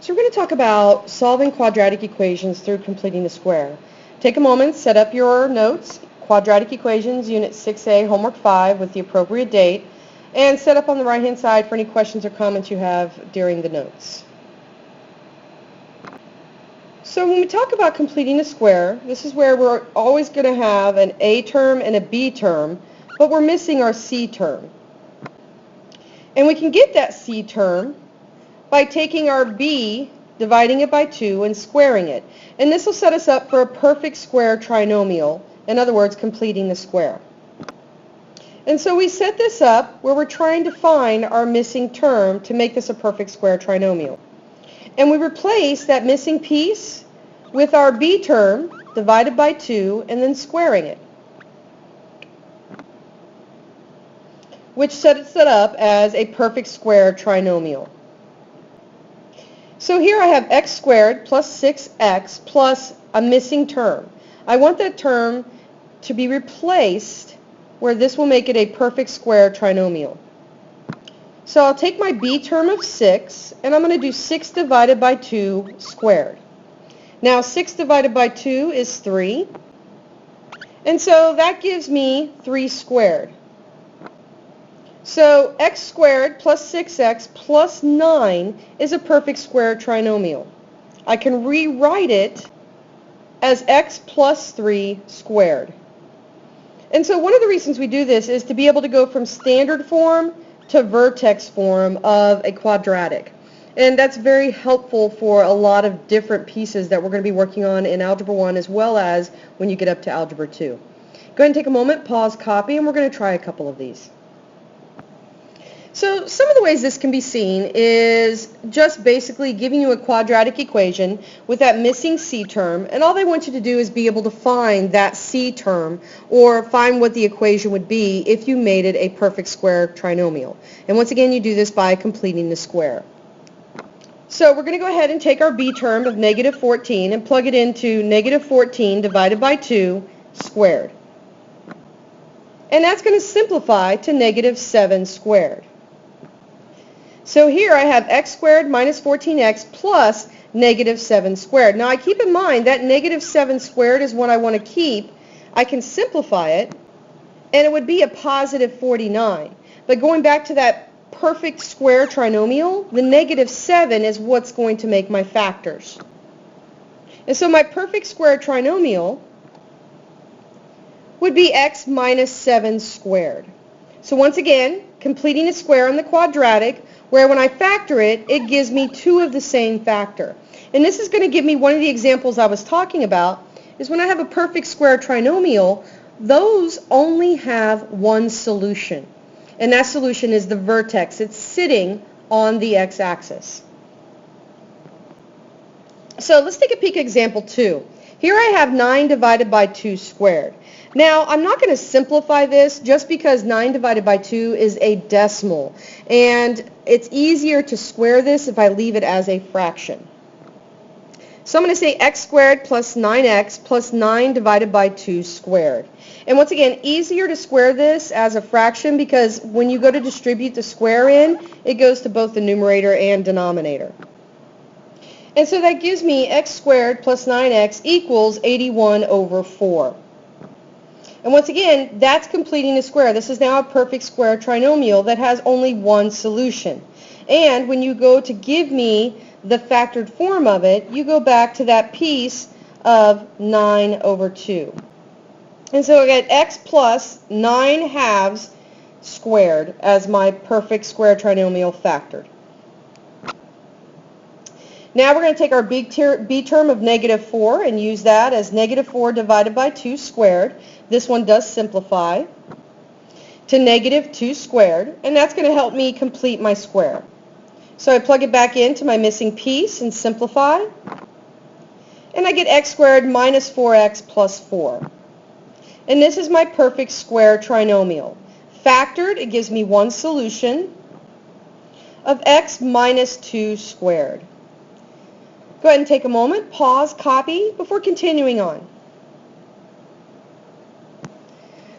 So we're going to talk about solving quadratic equations through completing the square. Take a moment, set up your notes, quadratic equations, Unit 6A, Homework 5, with the appropriate date, and set up on the right-hand side for any questions or comments you have during the notes. So when we talk about completing a square, this is where we're always going to have an A term and a B term, but we're missing our C term. And we can get that C term by taking our b, dividing it by 2, and squaring it. And this will set us up for a perfect square trinomial, in other words, completing the square. And so we set this up where we're trying to find our missing term to make this a perfect square trinomial. And we replace that missing piece with our b term, divided by 2, and then squaring it, which sets it up as a perfect square trinomial. So here I have x squared plus 6x plus a missing term. I want that term to be replaced where this will make it a perfect square trinomial. So I'll take my b term of 6, and I'm going to do 6 divided by 2 squared. Now 6 divided by 2 is 3, and so that gives me 3 squared. So x squared plus 6x plus 9 is a perfect square trinomial. I can rewrite it as x plus 3 squared. And so one of the reasons we do this is to be able to go from standard form to vertex form of a quadratic. And that's very helpful for a lot of different pieces that we're going to be working on in Algebra 1 as well as when you get up to Algebra 2. Go ahead and take a moment, pause, copy, and we're going to try a couple of these. So some of the ways this can be seen is just basically giving you a quadratic equation with that missing C term, and all they want you to do is be able to find that C term or find what the equation would be if you made it a perfect square trinomial. And once again, you do this by completing the square. So we're going to go ahead and take our B term of negative 14 and plug it into negative 14 divided by 2 squared. And that's going to simplify to negative 7 squared. So here I have x squared minus 14x plus negative 7 squared. Now I keep in mind that negative 7 squared is what I want to keep. I can simplify it, and it would be a positive 49. But going back to that perfect square trinomial, the negative 7 is what's going to make my factors. And so my perfect square trinomial would be x minus 7 squared. So once again, completing a square on the quadratic, where when I factor it, it gives me 2 of the same factor. And this is going to give me one of the examples I was talking about, is when I have a perfect square trinomial, those only have one solution. And that solution is the vertex. It's sitting on the x-axis. So let's take a peek at example 2. Here I have 9 divided by 2 squared. Now, I'm not going to simplify this just because 9 divided by 2 is a decimal. And it's easier to square this if I leave it as a fraction. So I'm going to say x squared plus 9x plus 9 divided by 2 squared. And once again, easier to square this as a fraction because when you go to distribute the square in, it goes to both the numerator and denominator. And so that gives me x squared plus 9x equals 81 over 4. And once again, that's completing a square. This is now a perfect square trinomial that has only one solution. And when you go to give me the factored form of it, you go back to that piece of 9 over 2. And so I get x plus 9 halves squared as my perfect square trinomial factored. Now we're going to take our b term of negative 4 and use that as negative 4 divided by 2 squared. This one does simplify to negative 2 squared, and that's going to help me complete my square. So I plug it back into my missing piece and simplify, and I get x squared minus 4x plus 4. And this is my perfect square trinomial. Factored, it gives me one solution of x minus 2 squared. Go ahead and take a moment, pause, copy, before continuing on.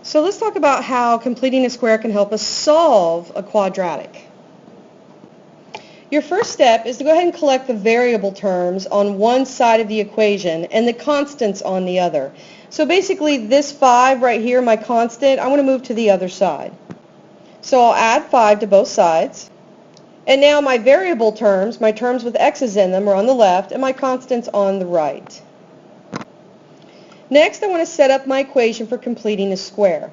So let's talk about how completing a square can help us solve a quadratic. Your first step is to go ahead and collect the variable terms on one side of the equation and the constants on the other. So basically this 5 right here, my constant, I want to move to the other side. So I'll add 5 to both sides. And now my variable terms, my terms with x's in them, are on the left and my constants on the right. Next, I want to set up my equation for completing a square.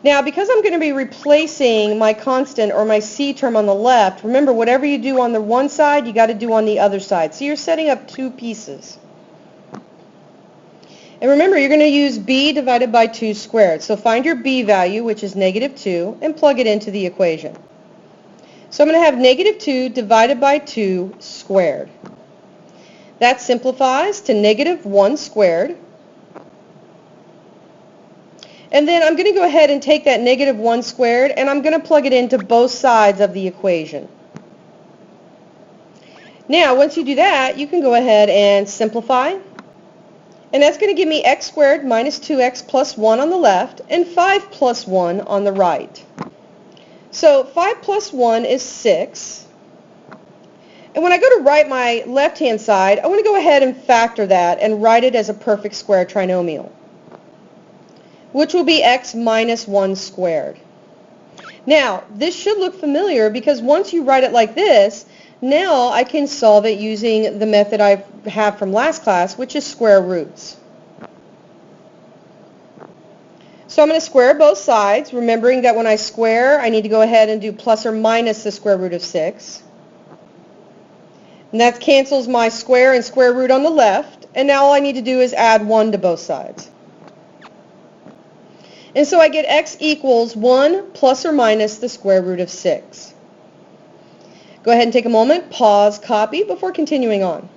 Now, because I'm going to be replacing my constant or my c term on the left, remember, whatever you do on the one side, you got to do on the other side. So you're setting up two pieces. And remember, you're going to use b divided by 2 squared. So find your b value, which is -2, and plug it into the equation. So I'm going to have -2 divided by 2 squared. That simplifies to -1 squared. And then I'm going to go ahead and take that -1 squared and I'm going to plug it into both sides of the equation. Now, once you do that, you can go ahead and simplify. And that's going to give me x squared minus 2x plus 1 on the left and 5 plus 1 on the right. So 5 plus 1 is 6. And when I go to write my left-hand side, I want to go ahead and factor that and write it as a perfect square trinomial, which will be x minus 1 squared. Now, this should look familiar because once you write it like this, now I can solve it using the method I have from last class, which is square roots. So I'm going to square both sides, remembering that when I square, I need to go ahead and do plus or minus the square root of 6. And that cancels my square and square root on the left, and now all I need to do is add 1 to both sides. And so I get x equals 1 plus or minus the square root of 6. Go ahead and take a moment, pause, copy before continuing on.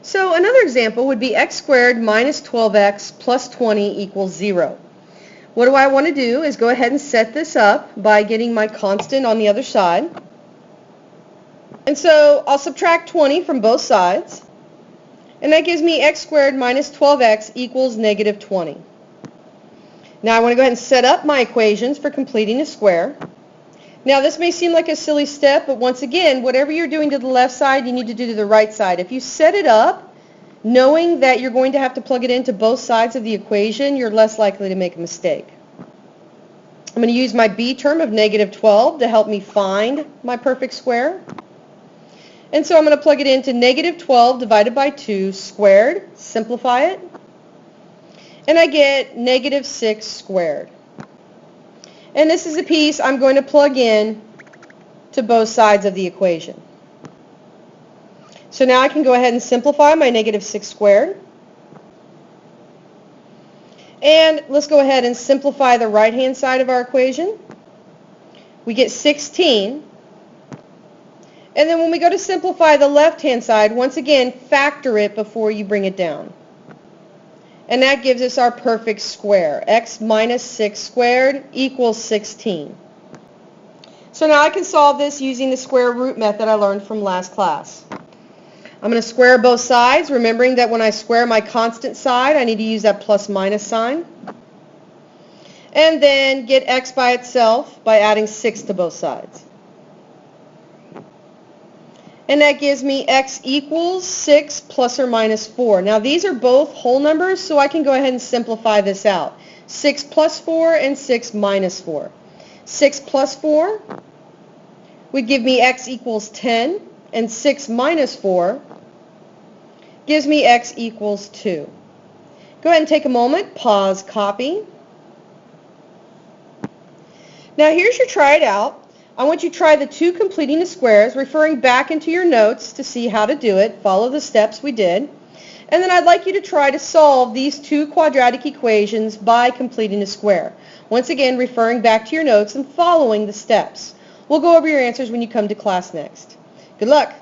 So another example would be x squared minus 12x plus 20 equals 0. What do I want to do is go ahead and set this up by getting my constant on the other side. And so I'll subtract 20 from both sides. And that gives me x squared minus 12x equals -20. Now I want to go ahead and set up my equations for completing a square. Now this may seem like a silly step, but once again, whatever you're doing to the left side, you need to do to the right side. If you set it up knowing that you're going to have to plug it into both sides of the equation, you're less likely to make a mistake. I'm going to use my b term of -12 to help me find my perfect square. And so I'm going to plug it into -12 divided by 2 squared, simplify it, and I get -6 squared. And this is a piece I'm going to plug in to both sides of the equation. So now I can go ahead and simplify my -6 squared. And let's go ahead and simplify the right-hand side of our equation. We get 16. And then when we go to simplify the left-hand side, once again, factor it before you bring it down. And that gives us our perfect square. X minus 6 squared equals 16. So now I can solve this using the square root method I learned from last class. I'm going to square both sides, remembering that when I square my constant side, I need to use that plus minus sign. And then get x by itself by adding 6 to both sides. And that gives me x equals 6 plus or minus 4. Now these are both whole numbers, so I can go ahead and simplify this out. 6 plus 4 and 6 minus 4. 6 plus 4 would give me x equals 10, and 6 minus 4 gives me x equals 2. Go ahead and take a moment, pause, copy. Now here's your try it out. I want you to try the 2 completing the squares, referring back into your notes to see how to do it. Follow the steps we did. And then I'd like you to try to solve these 2 quadratic equations by completing a square. Once again, referring back to your notes and following the steps. We'll go over your answers when you come to class next. Good luck.